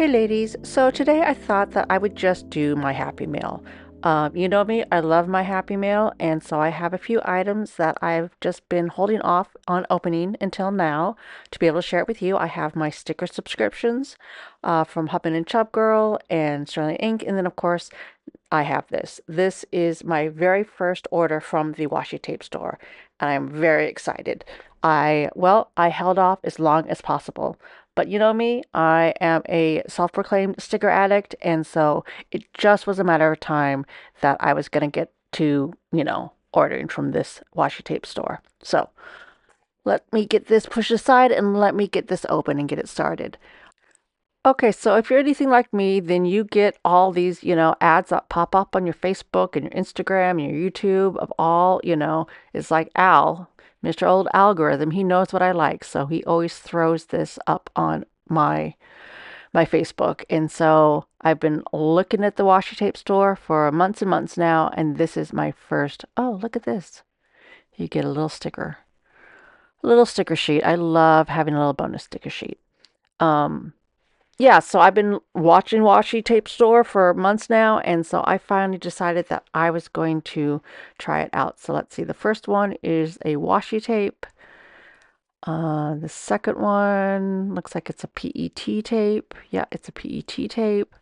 Hey ladies, so today I thought that I would just do my Happy Mail. You know me, I love my Happy Mail, and so I have a few items that I've just been holding off on opening until now to be able to share it with you. I have my sticker subscriptions from Hubman&Chubgirl and Sterling Ink, and then of course I have this. This is my very first order from the Washi Tape store, and I'm very excited. I held off as long as possible. But you know me, I am a self-proclaimed sticker addict, and so it just was a matter of time that I was going to get to, ordering from this Washi Tape store. So let me get this pushed aside and let me get this open and get it started. Okay, so if you're anything like me, then you get all these, ads that pop up on your Facebook and your Instagram and your YouTube of all, it's like Mr. Old Algorithm, he knows what I like, so he always throws this up on my Facebook. And so I've been looking at the washi tape store for months and months now, and this is my first. Oh, look at this. You get a little sticker sheet. I love having a little bonus sticker sheet. Um, yeah, so I've been watching Washi Tape Store for months now, and so I finally decided that I was going to try it out. So let's see. The first one is a washi tape. The second one looks like it's a PET tape. Yeah, it's a PET tape.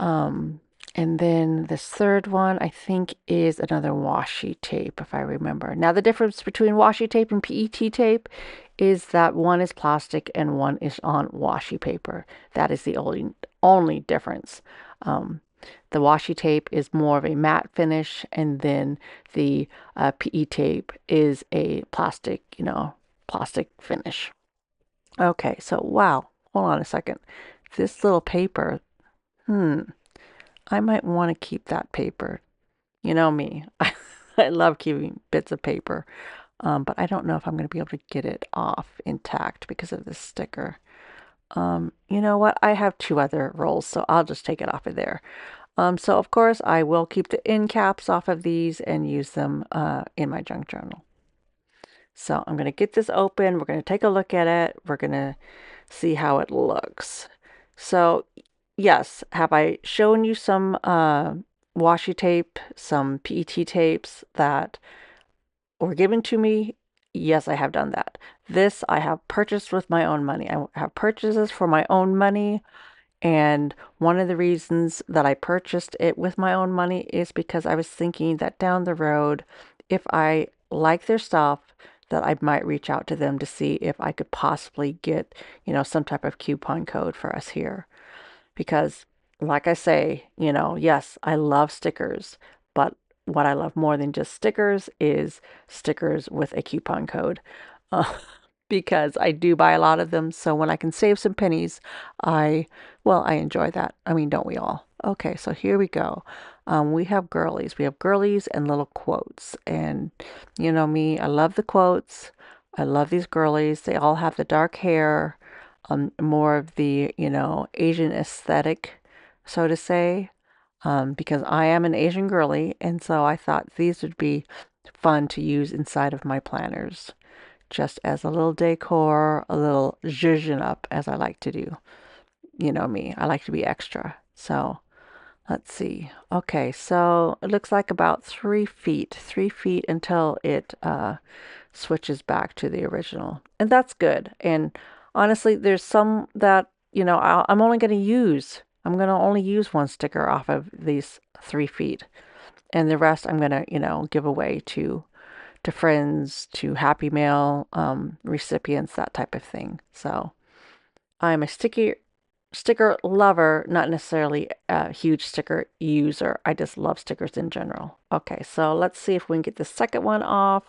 Um, and then this third one, I think, is another washi tape, if I remember. Now, the difference between washi tape and PET tape is that one is plastic and one is on washi paper. That is the only difference. Um, the washi tape is more of a matte finish, and then the PE tape is a plastic finish. Okay, so wow, hold on a second. This little paper, hmm. I might want to keep that paper. You know me. I love keeping bits of paper, but I don't know if I'm going to be able to get it off intact because of this sticker. You know what? I have two other rolls, so I'll just take it off of there. So of course I will keep the end caps off of these and use them in my junk journal. So I'm going to get this open. We're going to take a look at it. We're going to see how it looks. So yes, have I shown you some washi tape, some PET tapes that were given to me? Yes, I have done that. This I have purchased with my own money. I have purchases for my own money. And one of the reasons that I purchased it with my own money is because I was thinking that down the road, if I like their stuff, that I might reach out to them to see if I could possibly get, some type of coupon code for us here. Because, like I say, yes, I love stickers, but what I love more than just stickers is stickers with a coupon code. Uh, because I do buy a lot of them, so when I can save some pennies, I enjoy that. I mean, don't we all? Okay, so here we go. We have girlies. We have girlies and little quotes. And you know me, I love the quotes. I love these girlies. They all have the dark hair, more of the, Asian aesthetic, so to say, because I am an Asian girly, and so I thought these would be fun to use inside of my planners, just as a little decor, a little zhuzhen up, as I like to do. You know me, I like to be extra. So let's see. Okay, so it looks like about 3 feet, 3 feet until it switches back to the original. And that's good. And honestly, there's some that, I'm only going to use. I'm going to only use one sticker off of these 3 feet. And the rest I'm going to, give away to friends, to Happy Mail recipients, that type of thing. So I'm a sticker lover, not necessarily a huge sticker user. I just love stickers in general. Okay, so let's see if we can get the second one off.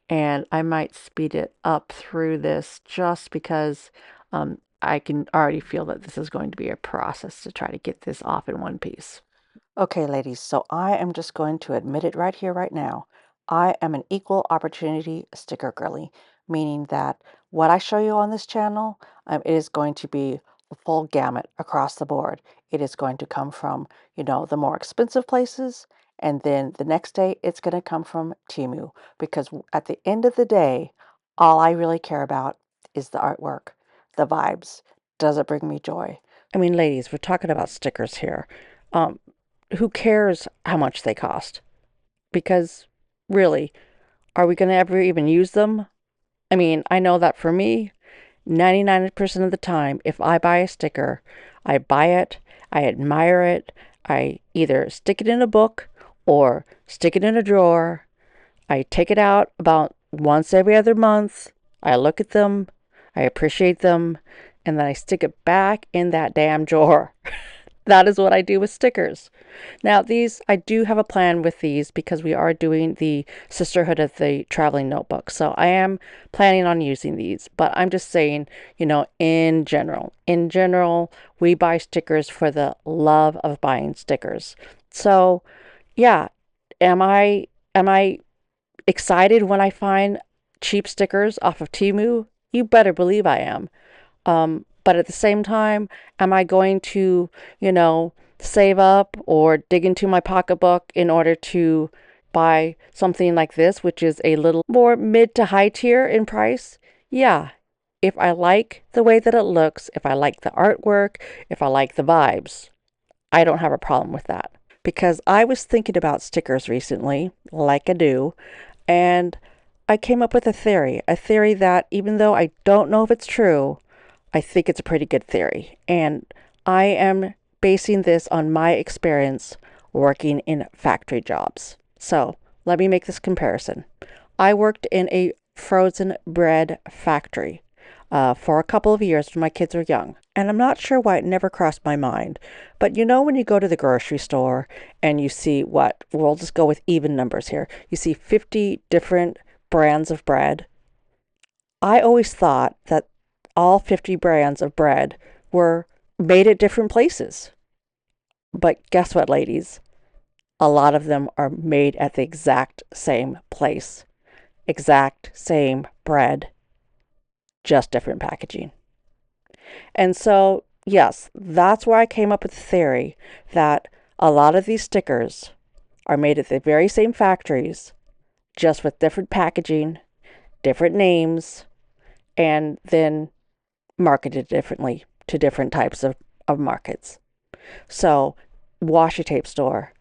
And I might speed it up through this just because I can already feel that this is going to be a process to try to get this off in one piece. Okay, ladies, so I am just going to admit it right here, right now. I am an equal opportunity sticker girly, meaning that what I show you on this channel, it is going to be the full gamut across the board. It is going to come from, the more expensive places, and then the next day it's going to come from Temu, because at the end of the day, all I really care about is the artwork, the vibes. Does it bring me joy? I mean, ladies, we're talking about stickers here. Um, who cares how much they cost? Because really, are we going to ever even use them? I mean, I know that for me, 99% of the time, if I buy a sticker, I buy it, I admire it, I either stick it in a book or stick it in a drawer. I take it out about once every other month. I look at them, I appreciate them, and then I stick it back in that damn drawer. That is what I do with stickers. Now, these, I do have a plan with these because we are doing the Sisterhood of the Traveling Notebook. So I am planning on using these, but I'm just saying, in general, we buy stickers for the love of buying stickers. So, yeah, am I excited when I find cheap stickers off of Temu? You better believe I am. But at the same time, am I going to, save up or dig into my pocketbook in order to buy something like this, which is a little more mid to high tier in price? Yeah. If I like the way that it looks, if I like the artwork, if I like the vibes, I don't have a problem with that. Because I was thinking about stickers recently, like I do, and I came up with a theory that even though I don't know if it's true, I think it's a pretty good theory. And I am basing this on my experience working in factory jobs. So let me make this comparison. I worked in a frozen bread factory for a couple of years when my kids were young. And I'm not sure why it never crossed my mind. But when you go to the grocery store and you see we'll just go with even numbers here. You see 50 different brands of bread. I always thought that all 50 brands of bread were made at different places. But guess what, ladies? A lot of them are made at the exact same place. Exact same bread, just different packaging. And so, yes, that's where I came up with the theory that a lot of these stickers are made at the very same factories, just with different packaging, different names, and then marketed differently to different types of markets. So, washi tape store.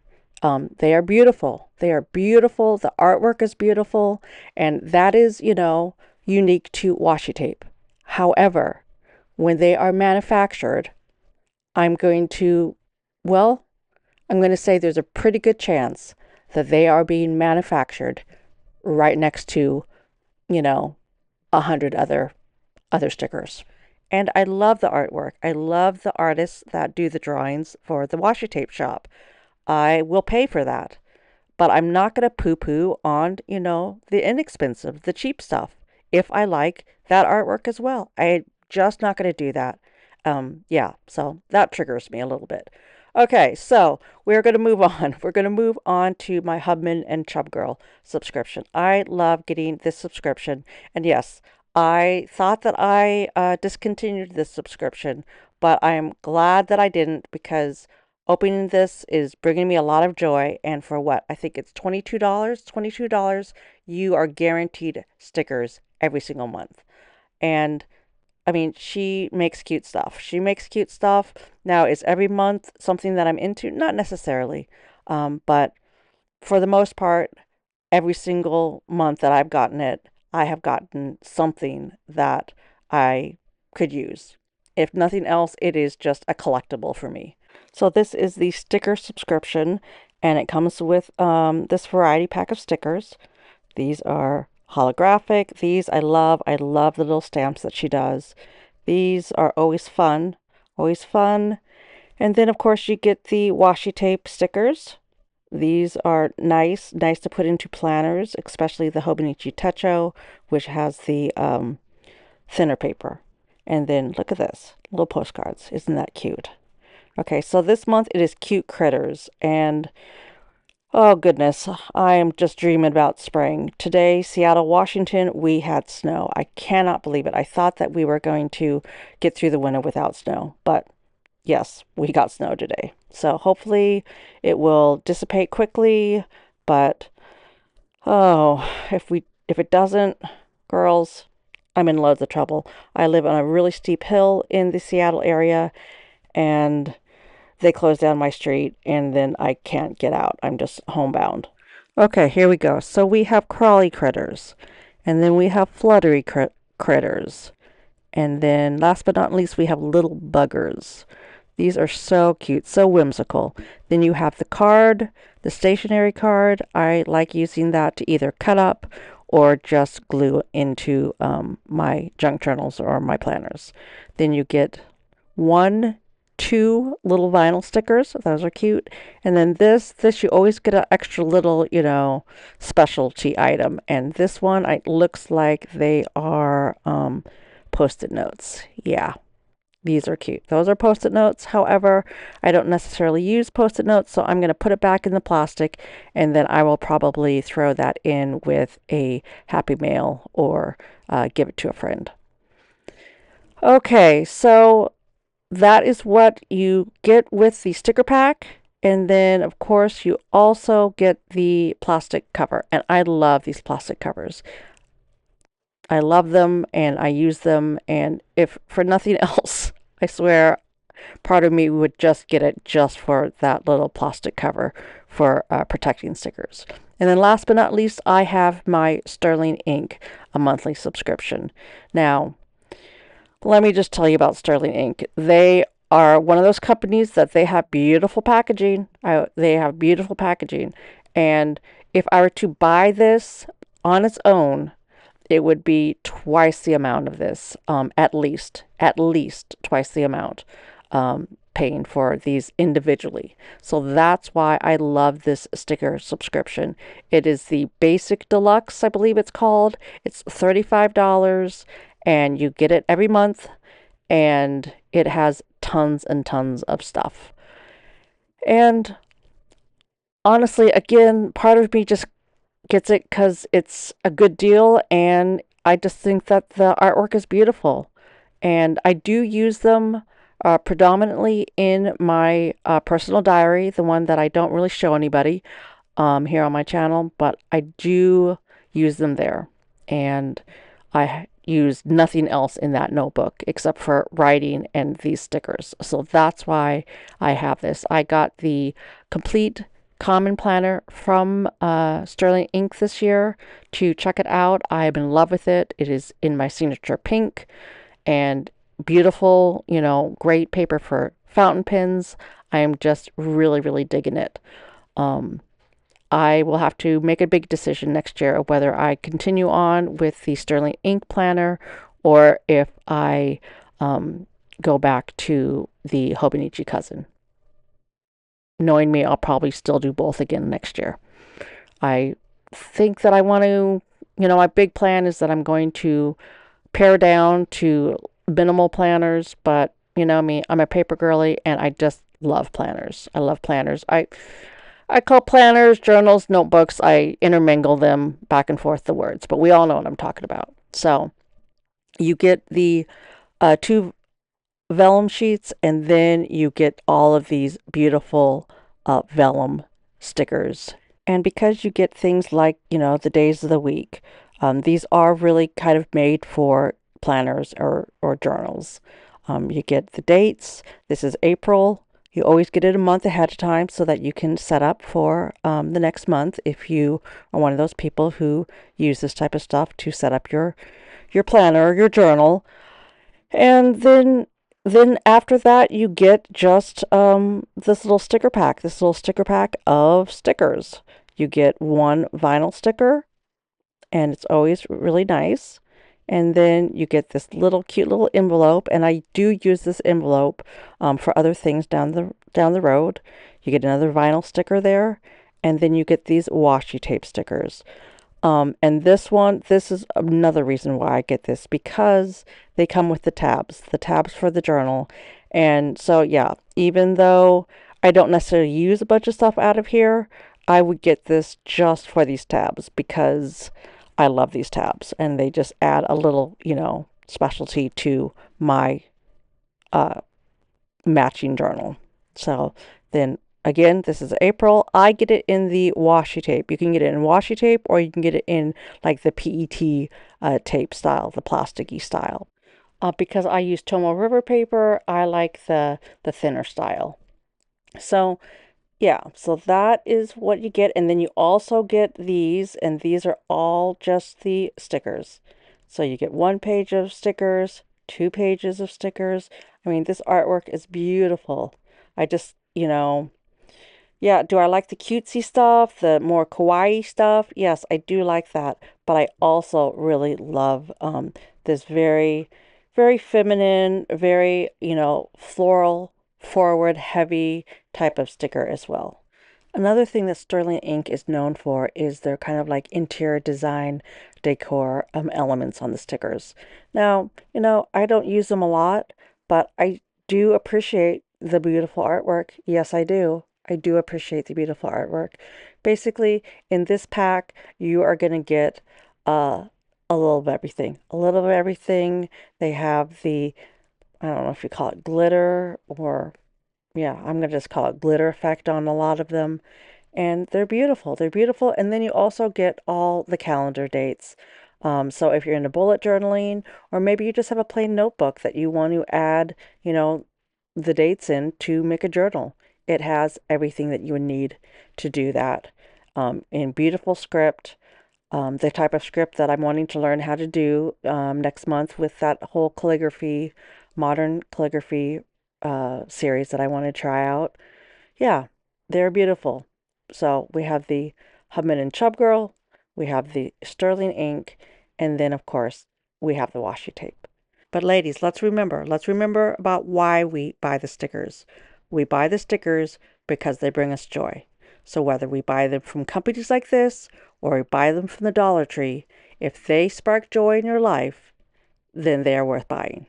They are beautiful. They are beautiful. The artwork is beautiful. And that is, unique to washi tape. However, when they are manufactured, I'm going to, well, I'm going to say there's a pretty good chance that they are being manufactured right next to, 100 other stickers. And I love the artwork. I love the artists that do the drawings for the Washi Tape Shop. I will pay for that. But I'm not going to poo poo on, the inexpensive, the cheap stuff if I like that artwork as well. I'm just not going to do that. Yeah, so that triggers me a little bit. Okay, so we're going to move on. We're going to move on to my Hubman and Chubgirl subscription. I love getting this subscription. And yes, I thought that I discontinued this subscription, but I'm glad that I didn't because opening this is bringing me a lot of joy. And for what? I think it's $22. $22, you are guaranteed stickers every single month. And I mean, she makes cute stuff. She makes cute stuff. Now, is every month something that I'm into? Not necessarily. But for the most part, every single month that I've gotten it, I have gotten something that I could use. If nothing else, it is just a collectible for me. So this is the sticker subscription, and it comes with this variety pack of stickers. These are holographic. These I love. I love the little stamps that she does. These are always fun. Always fun. And then, of course, you get the washi tape stickers. These are nice to put into planners, especially the Hobonichi Techo, which has the thinner paper. And then look at this, little postcards. Isn't that cute? Okay, so this month it is Cute Critters, and oh goodness, I am just dreaming about spring. Today, Seattle, Washington, we had snow. I cannot believe it. I thought that we were going to get through the winter without snow, but yes, we got snow today. So hopefully it will dissipate quickly, but oh, if it doesn't, girls, I'm in loads of trouble. I live on a really steep hill in the Seattle area, and they closed down my street, and then I can't get out. I'm just homebound. Okay, here we go. So we have crawly critters, and then we have fluttery critters, and then last but not least, we have little buggers. These are so cute, so whimsical. Then you have the card, the stationery card. I like using that to either cut up or just glue into my junk journals or my planners. Then you get one, two little vinyl stickers. Those are cute. And then this you always get an extra little, specialty item. And this one, it looks like they are Post-it notes. Yeah. These are cute. Those are Post-it notes. However, I don't necessarily use Post-it notes, so I'm going to put it back in the plastic, and then I will probably throw that in with a Happy Mail or give it to a friend. Okay, so that is what you get with the sticker pack. And then, of course, you also get the plastic cover. And I love these plastic covers. I love them and I use them. And if for nothing else, I swear, part of me would just get it just for that little plastic cover for protecting stickers. And then last but not least, I have my Sterling Ink, a monthly subscription. Now, let me just tell you about Sterling Ink. They are one of those companies that they have beautiful packaging. They have beautiful packaging. And if I were to buy this on its own, it would be twice the amount of this, at least twice the amount, paying for these individually. So that's why I love this sticker subscription. It is the Basic Deluxe, I believe it's called. It's $35 and you get it every month, and it has tons and tons of stuff. And honestly, again, part of me just gets it because it's a good deal, and I just think that the artwork is beautiful. And I do use them predominantly in my personal diary, the one that I don't really show anybody here on my channel, but I do use them there. And I use nothing else in that notebook except for writing and these stickers. So that's why I have this. I got the complete common planner from Sterling Ink this year to check it out. I am in love with it. It is in my signature pink and beautiful, great paper for fountain pens. I am just really, really digging it. I will have to make a big decision next year of whether I continue on with the Sterling Ink planner or if I go back to the Hobonichi cousin. Knowing me, I'll probably still do both again next year. I think that I want to, my big plan is that I'm going to pare down to minimal planners, but me, I'm a paper girly and I just love planners. I love planners. I call planners, journals, notebooks. I intermingle them back and forth, the words, but we all know what I'm talking about. So you get the two vellum sheets, and then you get all of these beautiful vellum stickers. And because you get things like, the days of the week, these are really kind of made for planners or journals. You get the dates. This is April. You always get it a month ahead of time so that you can set up for the next month if you are one of those people who use this type of stuff to set up your planner or your journal. And then after that, you get just this little sticker pack of stickers. You get one vinyl sticker, and it's always really nice. And then you get this cute little envelope, and I do use this envelope for other things down the road. You get another vinyl sticker there, and then you get these washi tape stickers. And this is another reason why I get this, because they come with the tabs for the journal. And so, yeah, even though I don't necessarily use a bunch of stuff out of here, I would get this just for these tabs because I love these tabs and they just add a little, specialty to my matching journal. So then again, this is April. I get it in the washi tape. You can get it in washi tape or you can get it in like the PET tape style, the plasticky style. Because I use Tomo River paper, I like the thinner style. So yeah, so that is what you get. And then you also get these, and these are all just the stickers. So you get 1 page of stickers, 2 pages of stickers. I mean, this artwork is beautiful. I just, yeah, do I like the cutesy stuff, the more kawaii stuff? Yes, I do like that. But I also really love this very, very feminine, very, floral, forward, heavy type of sticker as well. Another thing that Sterling Ink is known for is their kind of like interior design decor elements on the stickers. Now, I don't use them a lot, but I do appreciate the beautiful artwork. Yes, I do. I do appreciate the beautiful artwork. Basically, in this pack, you are going to get a little of everything. A little of everything. They have I don't know if you call it glitter or, yeah, I'm going to just call it glitter effect on a lot of them. And they're beautiful. They're beautiful. And then you also get all the calendar dates. So if you're into bullet journaling, or maybe you just have a plain notebook that you want to add, the dates in to make a journal, it has everything that you would need to do that in beautiful script, the type of script that I'm wanting to learn how to do next month with that whole calligraphy, modern calligraphy series that I want to try out. Yeah, they're beautiful. So we have the Hubman&Chubgirl, we have the Sterling Ink, and then of course we have the washi tape. But ladies, let's remember about why we buy the stickers. We buy the stickers because they bring us joy. So whether we buy them from companies like this or we buy them from the Dollar Tree, if they spark joy in your life, then they are worth buying.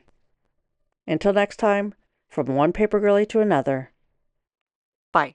Until next time, from one paper girly to another. Bye.